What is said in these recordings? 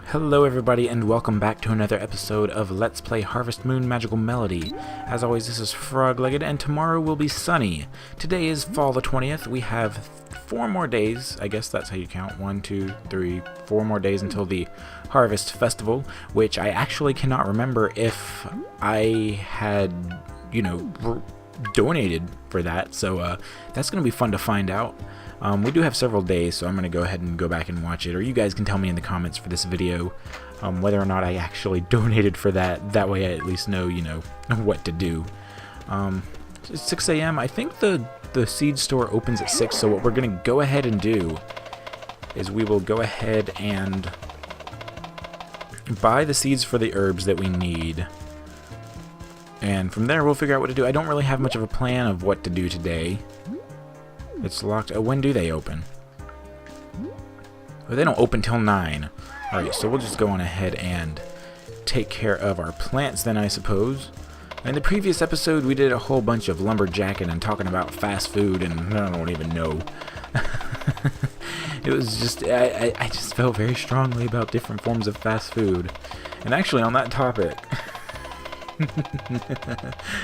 Hello everybody and welcome back to another episode of Let's Play Harvest Moon Magical Melody. As always, this is Frog-Legged and tomorrow will be sunny. Today is fall the 20th. We have 4 more days, I guess that's how you count, 1, 2, 3, 4 more days until the Harvest Festival, which I actually cannot remember if I had, donated for that, so that's going to be fun to find out. We do have several days, so I'm going to go ahead and go back and watch it, or you guys can tell me in the comments for this video whether or not I actually donated for that. That way I at least know, what to do. It's 6 a.m. I think the seed store opens at 6, so what we're going to go ahead and do is we will go ahead and buy the seeds for the herbs that we need. And from there, we'll figure out what to do. I don't really have much of a plan of what to do today. It's locked. Oh, when do they open? Oh, they don't open till 9. Alright, so we'll just go on ahead and take care of our plants then, I suppose. In the previous episode, we did a whole bunch of lumberjacking and talking about fast food, and I don't even know. It was just, I just felt very strongly about different forms of fast food. And actually, on that topic,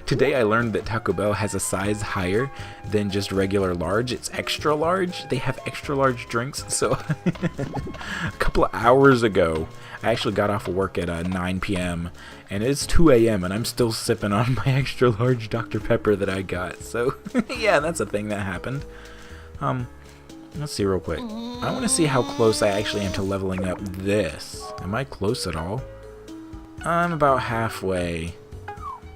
today I learned that Taco Bell has a size higher than just regular large. It's extra large. They have extra large drinks. So a couple of hours ago, I actually got off of work at 9 p.m. and it's 2 a.m. and I'm still sipping on my extra large Dr. Pepper that I got. So yeah, that's a thing that happened. Let's see real quick. I want to see how close I actually am to leveling up this. Am I close at all? I'm about halfway.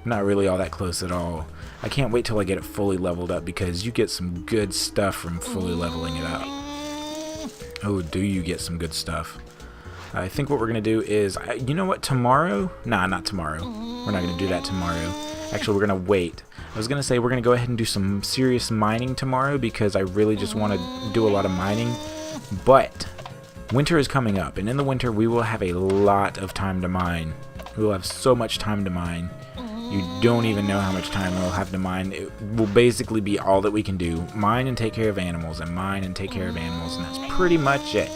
Not really all that close at all. I can't wait till I get it fully leveled up because you get some good stuff from fully leveling it up. Oh, do you get some good stuff? I think what we're going to do is, you know what, tomorrow? Nah, not tomorrow. We're not going to do that tomorrow. Actually, we're going to wait. I was going to say we're going to go ahead and do some serious mining tomorrow because I really just want to do a lot of mining. But winter is coming up, and in the winter we will have a lot of time to mine. We will have so much time to mine. You don't even know how much time we'll have to mine. It will basically be all that we can do. Mine and take care of animals, and mine and take care of animals, and that's pretty much it.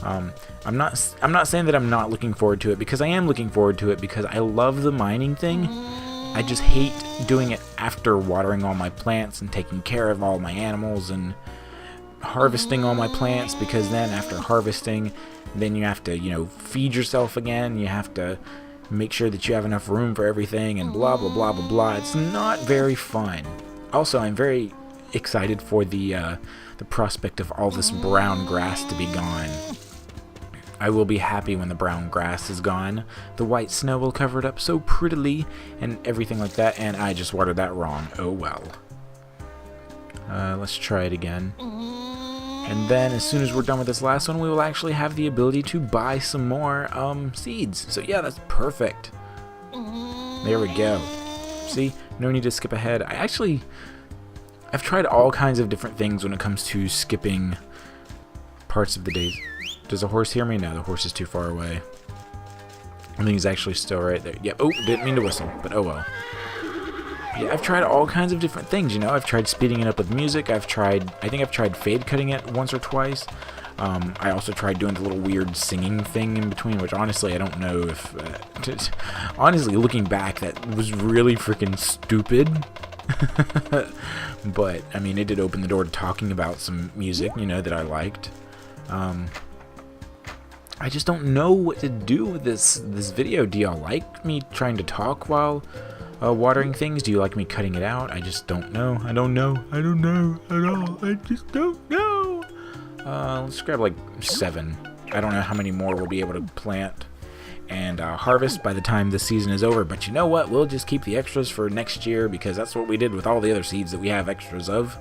I'm not saying that I'm not looking forward to it, because I am looking forward to it because I love the mining thing. I just hate doing it after watering all my plants and taking care of all my animals and harvesting all my plants, because then after harvesting, then you have to, feed yourself again. You have to make sure that you have enough room for everything and blah, blah, blah, blah, blah. It's not very fun. Also, I'm very excited for the prospect of all this brown grass to be gone. I will be happy when the brown grass is gone. The white snow will cover it up so prettily and everything like that, and I just watered that wrong. Oh well. Let's try it again. And then as soon as we're done with this last one, we will actually have the ability to buy some more seeds. So yeah, that's perfect. There we go. See, no need to skip ahead. I've tried all kinds of different things when it comes to skipping parts of the days. Does the horse hear me? No, the horse is too far away. I think he's actually still right there. Yeah, oh, didn't mean to whistle, but oh well. Yeah, I've tried all kinds of different things, I've tried speeding it up with music. I think I've tried fade cutting it once or twice. I also tried doing the little weird singing thing in between, which honestly I don't know if... honestly, looking back, that was really freaking stupid. But, I mean, it did open the door to talking about some music, that I liked. I just don't know what to do with this video. Do y'all like me trying to talk while watering things? Do you like me cutting it out? I just don't know. I don't know at all. I just don't know. Let's grab like 7. I don't know how many more we'll be able to plant and harvest by the time the season is over. But you know what? We'll just keep the extras for next year because that's what we did with all the other seeds that we have extras of.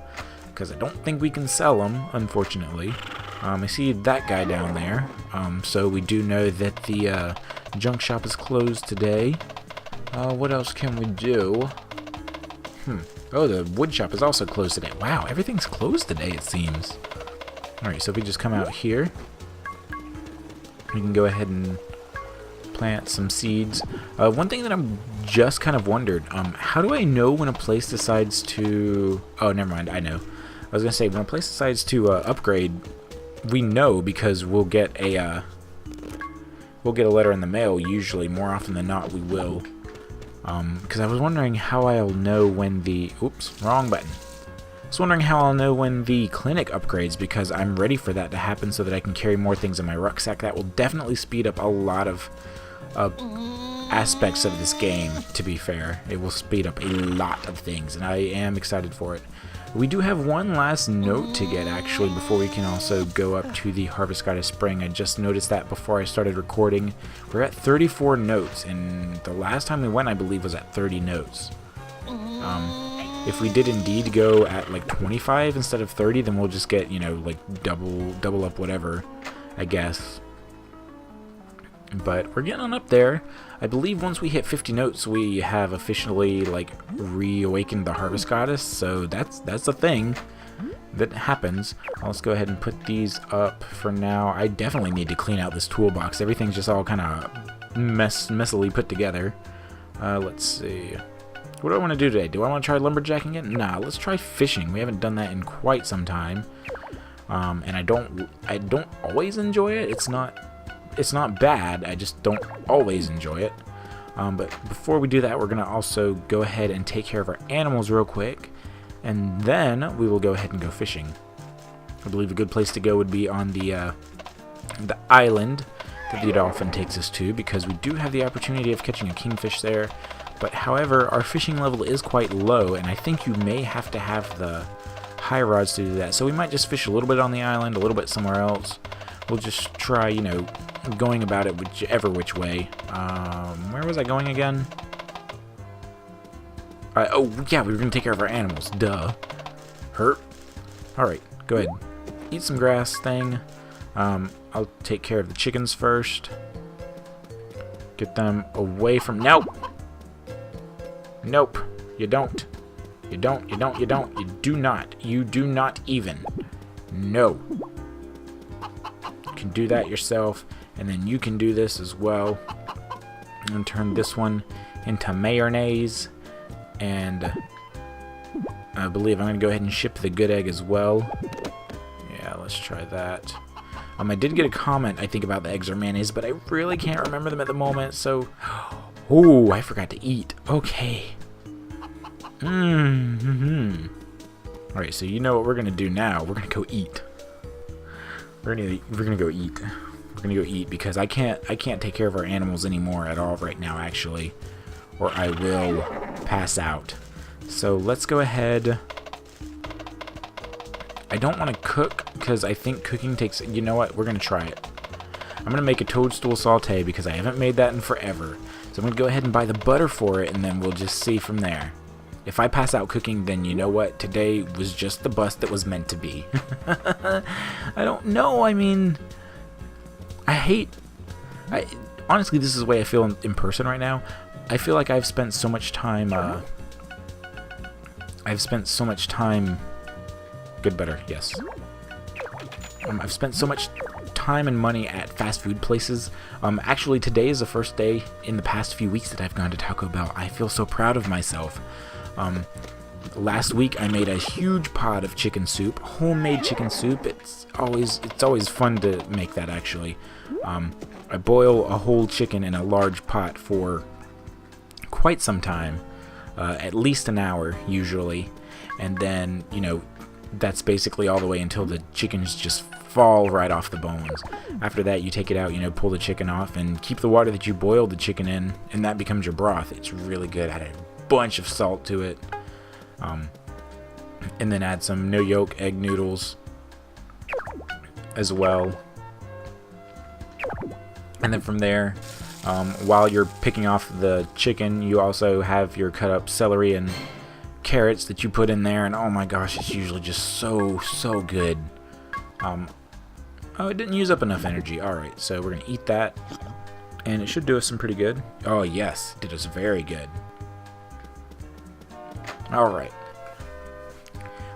Because I don't think we can sell them, unfortunately. I see that guy down there. So we do know that the junk shop is closed today. What else can we do? Oh, the wood shop is also closed today. Wow, everything's closed today, it seems. Alright, so if we just come out here, we can go ahead and plant some seeds. One thing that I'm just kind of wondered, how do I know when a place decides to... Oh, never mind, I know. I was going to say, when a place decides to upgrade, we know because we'll get a letter in the mail, usually. More often than not, we will. Because I was wondering how I'll know when the... Oops, wrong button. I was wondering how I'll know when the clinic upgrades, because I'm ready for that to happen so that I can carry more things in my rucksack. That will definitely speed up a lot of aspects of this game, to be fair. It will speed up a lot of things, and I am excited for it. We do have one last note to get, actually, before we can also go up to the Harvest Goddess Spring. I just noticed that before I started recording. We're at 34 notes, and the last time we went, I believe, was at 30 notes. If we did indeed go at like 25 instead of 30, then we'll just get, you know, like double up whatever, I guess. But we're getting on up there. I believe once we hit 50 notes, we have officially like reawakened the Harvest Goddess. So that's a thing that happens. Let's go ahead and put these up for now. I definitely need to clean out this toolbox. Everything's just all kind of messily put together. Let's see. What do I want to do today? Do I want to try lumberjacking it? Nah, let's try fishing. We haven't done that in quite some time. And I don't always enjoy it. It's not bad, I just don't always enjoy it. But before we do that, we're going to also go ahead and take care of our animals real quick, and then we will go ahead and go fishing. I believe a good place to go would be on the island that the dolphin takes us to, because we do have the opportunity of catching a kingfish there. But however, our fishing level is quite low, and I think you may have to have the high rods to do that. So we might just fish a little bit on the island, a little bit somewhere else. We'll just try, you know, going about it whichever which way. Where was I going again? Oh, yeah, we were going to take care of our animals. Duh. Hurt. Alright, go ahead. Eat some grass thing. I'll take care of the chickens first. Get them away from... Nope! Nope. You don't. You don't. You don't. You don't. You do not. You do not even. No. You can do that yourself. And then you can do this as well. And turn this one into mayonnaise. And I believe I'm going to go ahead and ship the good egg as well. Yeah, let's try that. I did get a comment, I think, about the eggs or mayonnaise, but I really can't remember them at the moment, so... Oh, I forgot to eat. Okay. Alright, so you know what we're going to do now. We're going to go eat. We're going to go eat. We're going to go eat because I can't take care of our animals anymore at all right now, actually. Or I will pass out. So let's go ahead. I don't want to cook because I think cooking takes... You know what? We're going to try it. I'm going to make a toadstool saute because I haven't made that in forever. So I'm going to go ahead and buy the butter for it, and then we'll just see from there. If I pass out cooking, then you know what? Today was just the bus that was meant to be. I don't know. I mean, honestly, this is the way I feel in person right now. I feel like I've spent so much time... Good butter, yes. I've spent so much time and money at fast food places. Actually, today is the first day in the past few weeks that I've gone to Taco Bell. I feel so proud of myself. Last week I made a huge pot of chicken soup, homemade chicken soup. It's always fun to make that, actually. I boil a whole chicken in a large pot for quite some time, at least an hour usually, and then, you know, that's basically all the way until the chickens just fall right off the bones. After that, you take it out, you know, pull the chicken off, and keep the water that you boiled the chicken in, and that becomes your broth. It's really good. Add a bunch of salt to it, and then add some no yolk egg noodles as well. And then from there, while you're picking off the chicken, you also have your cut up celery and carrots that you put in there, and oh my gosh, it's usually just so good. Oh, it didn't use up enough energy. Alright, so we're gonna eat that, and it should do us some pretty good. Oh yes, it did us very good. Alright.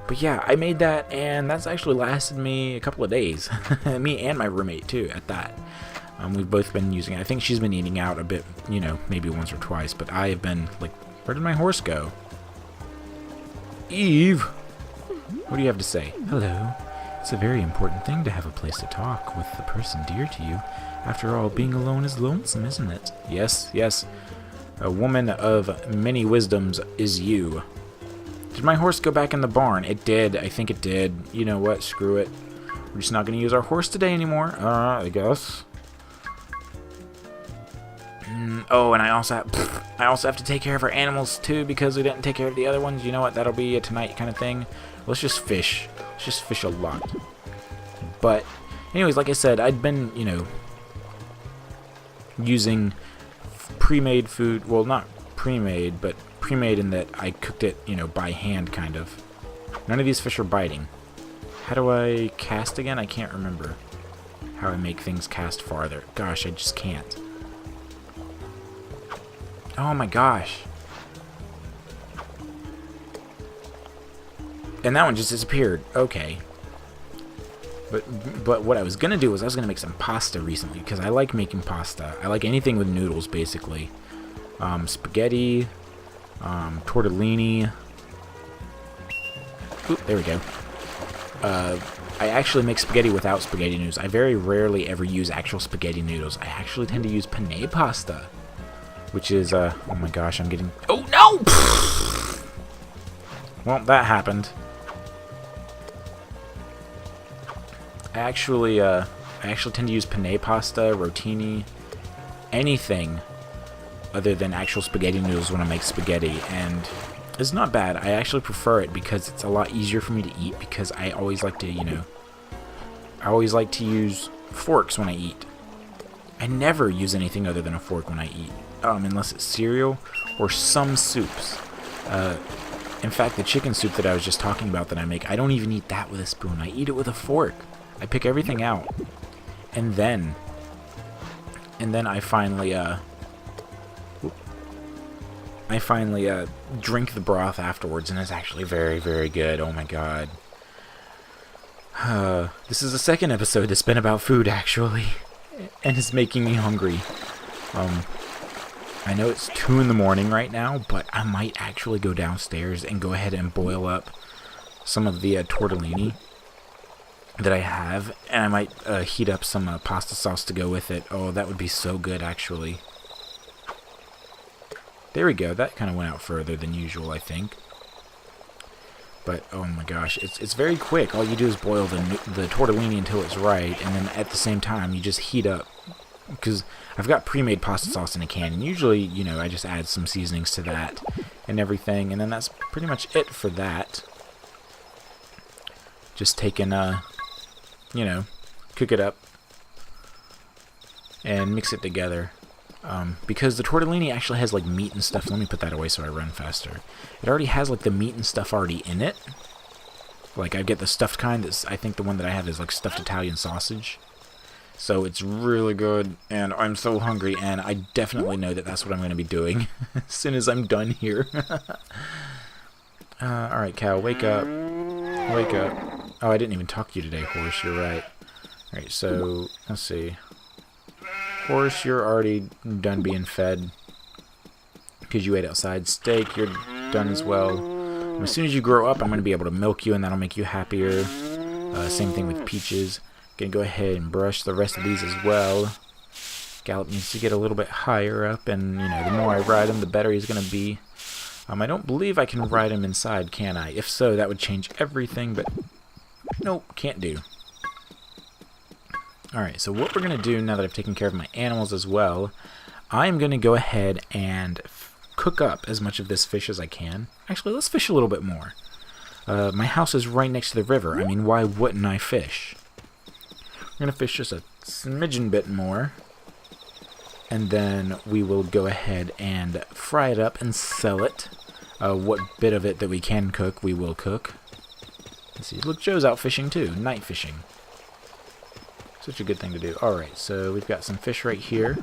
But yeah, I made that, and that's actually lasted me a couple of days. Me and my roommate too, at that. We've both been using it. I think she's been eating out a bit, you know, maybe once or twice, but I have been, like, where did my horse go? Eve! What do you have to say? Hello. It's a very important thing to have a place to talk with the person dear to you. After all, being alone is lonesome, isn't it? Yes, yes. A woman of many wisdoms is you. Did my horse go back in the barn? It did. I think it did. You know what? Screw it. We're just not going to use our horse today anymore. I guess. Oh, and I also have to take care of our animals too because we didn't take care of the other ones. You know what? That'll be a tonight kind of thing. Let's just fish. Let's just fish a lot. But, anyways, like I said, I'd been, you know, using pre-made food. Well, not pre-made, but pre-made in that I cooked it, you know, by hand, kind of. None of these fish are biting. How do I cast again? I can't remember how I make things cast farther. Gosh, I just can't. Oh my gosh. And that one just disappeared. Okay. But what I was going to do was I was going to make some pasta recently because I like making pasta. I like anything with noodles, basically. Spaghetti, tortellini. Oop, there we go. I actually make spaghetti without spaghetti noodles. I very rarely ever use actual spaghetti noodles. I actually tend to use penne pasta, which is, oh my gosh, I'm getting... Oh, no! Well, that happened. I actually tend to use penne pasta, rotini, anything other than actual spaghetti noodles when I make spaghetti, and it's not bad. I actually prefer it because it's a lot easier for me to eat because I always like to, you know, I always like to use forks when I eat. I never use anything other than a fork when I eat, unless it's cereal or some soups. In fact, the chicken soup that I was just talking about that I make, I don't even eat that with a spoon. I eat it with a fork. I pick everything out, and then I finally drink the broth afterwards, and it's actually very, very good. Oh my god. This is the second episode that's been about food, actually, and it's making me hungry. I know it's 2 in the morning right now, but I might actually go downstairs and go ahead and boil up some of the tortellini that I have, and I might heat up some pasta sauce to go with it. Oh, that would be so good, actually. There we go. That kind of went out further than usual, I think. But, oh my gosh, it's very quick. All you do is boil the tortellini until it's right, and then at the same time, you just heat up. Because I've got pre-made pasta sauce in a can, and usually, you know, I just add some seasonings to that and everything, and then that's pretty much it for that. Just taking, you know, cook it up and mix it together. Because the tortellini actually has, like, meat and stuff. Let me put that away so I run faster. It already has, like, the meat and stuff already in it. Like, I get the stuffed kind. That's, I think the one that I have is, like, stuffed Italian sausage. So it's really good, and I'm so hungry, and I definitely know that that's what I'm going to be doing as soon as I'm done here. Alright, cow, wake up. Wake up. Oh, I didn't even talk to you today, horse. You're right. Alright, so, let's see. Horse, you're already done being fed because you ate outside. Steak, you're done as well. And as soon as you grow up, I'm going to be able to milk you, and that'll make you happier. Same thing with Peaches. Gonna go ahead and brush the rest of these as well. Gallop needs to get a little bit higher up, and, you know, the more I ride him, the better he's going to be. I don't believe I can ride him inside, can I? If so, that would change everything, but nope, can't do. Alright, so what we're going to do now that I've taken care of my animals as well, I'm going to go ahead and cook up as much of this fish as I can. Actually, let's fish a little bit more. My house is right next to the river. I mean, why wouldn't I fish? We're going to fish just a smidgen bit more. And then we will go ahead and fry it up and sell it. What bit of it that we can cook, we will cook. Let's see. Look, Joe's out fishing too. Night fishing. Such a good thing to do. Alright, so we've got some fish right here.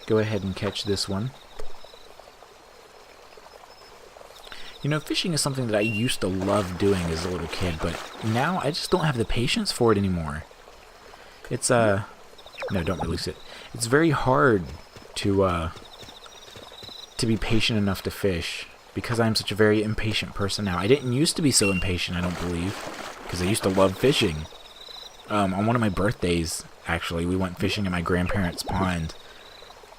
Go ahead and catch this one. You know, fishing is something that I used to love doing as a little kid, but now I just don't have the patience for it anymore. It's, No, don't release it. It's very hard to be patient enough to fish, because I'm such a very impatient person now. I didn't used to be so impatient, I don't believe, because I used to love fishing. On one of my birthdays, actually, we went fishing at my grandparents' pond,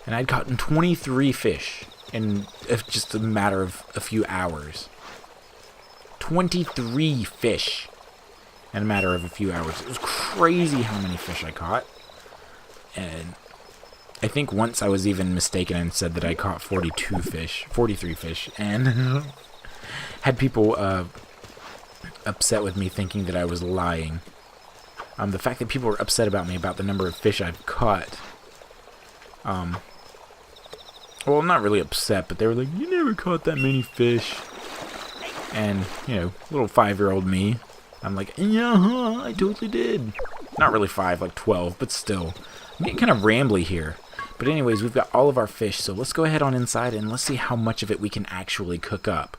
and I'd caught 23 fish in just a matter of a few hours. 23 fish in a matter of a few hours. It was crazy how many fish I caught. And I think once I was even mistaken and said that I caught 43 fish, and had people upset with me thinking that I was lying. The fact that people were upset about me about the number of fish I've caught. Well, not really upset, but they were like, "You never caught that many fish." And, you know, little 5-year-old me, I'm like, "Yeah, I totally did." Not really 5, like 12, but still. I'm getting kind of rambly here. But anyways, we've got all of our fish, so let's go ahead on inside and let's see how much of it we can actually cook up.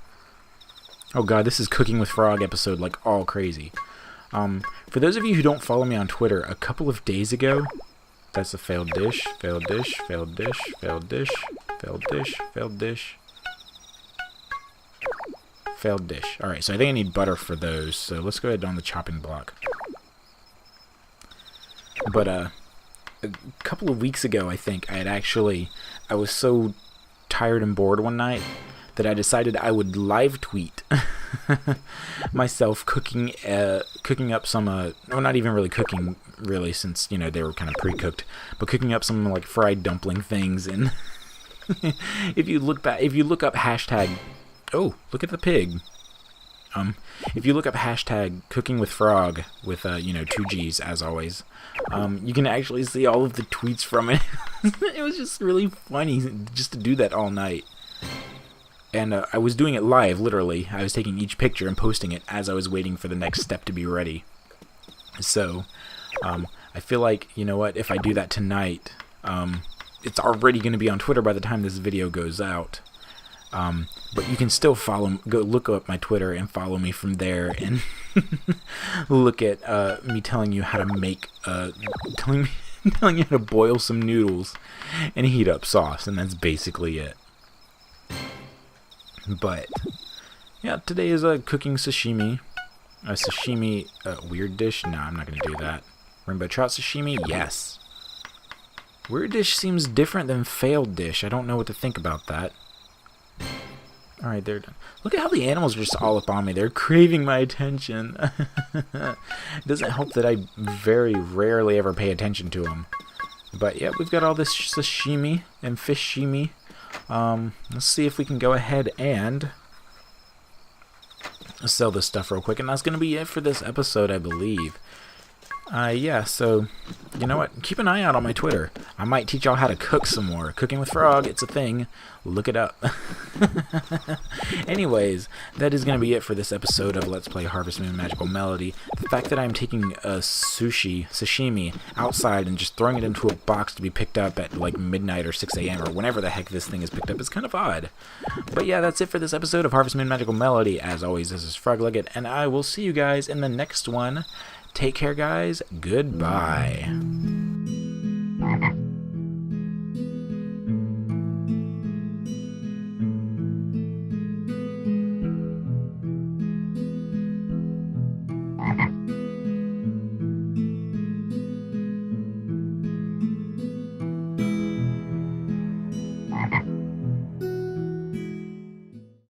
Oh god, this is Cooking with Frog episode like all crazy. For those of you who don't follow me on Twitter, a couple of days ago, that's a failed dish, failed dish, failed dish, failed dish, failed dish, failed dish, failed dish. Alright, so I think I need butter for those, so let's go ahead on the chopping block. But, a couple of weeks ago, I think, I was so tired and bored one night that I decided I would live tweet myself cooking up some, well, not even really cooking, really, since, you know, they were kind of pre-cooked, but cooking up some, like, fried dumpling things, and if you look up hashtag, oh, look at the pig. If you look up hashtag Cooking with Frog with, you know, 2 G's, as always, you can actually see all of the tweets from it. It was just really funny just to do that all night. And I was doing it live, literally. I was taking each picture and posting it as I was waiting for the next step to be ready. So, I feel like, you know what, if I do that tonight, it's already going to be on Twitter by the time this video goes out. But you can still go look up my Twitter and follow me from there and look at me telling you how to make, telling you how to boil some noodles and heat up sauce, and that's basically it. But yeah, today is cooking sashimi. A sashimi weird dish? No, I'm not gonna do that. Rainbow trout sashimi? Yes. Weird dish seems different than failed dish. I don't know what to think about that. Alright, they're done. Look at how the animals are just all up on me. They're craving my attention. It doesn't help that I very rarely ever pay attention to them. But yeah, we've got all this sashimi and fish-shimi. Let's see if we can go ahead and sell this stuff real quick. And that's going to be it for this episode, I believe. Yeah, so, you know what? Keep an eye out on my Twitter. I might teach y'all how to cook some more. Cooking with Frog, it's a thing. Look it up. Anyways, that is going to be it for this episode of Let's Play Harvest Moon Magical Melody. The fact that I'm taking a sashimi, outside and just throwing it into a box to be picked up at like midnight or 6 a.m. or whenever the heck this thing is picked up is kind of odd. But yeah, that's it for this episode of Harvest Moon Magical Melody. As always, this is Froglegged, and I will see you guys in the next one. Take care, guys. Goodbye.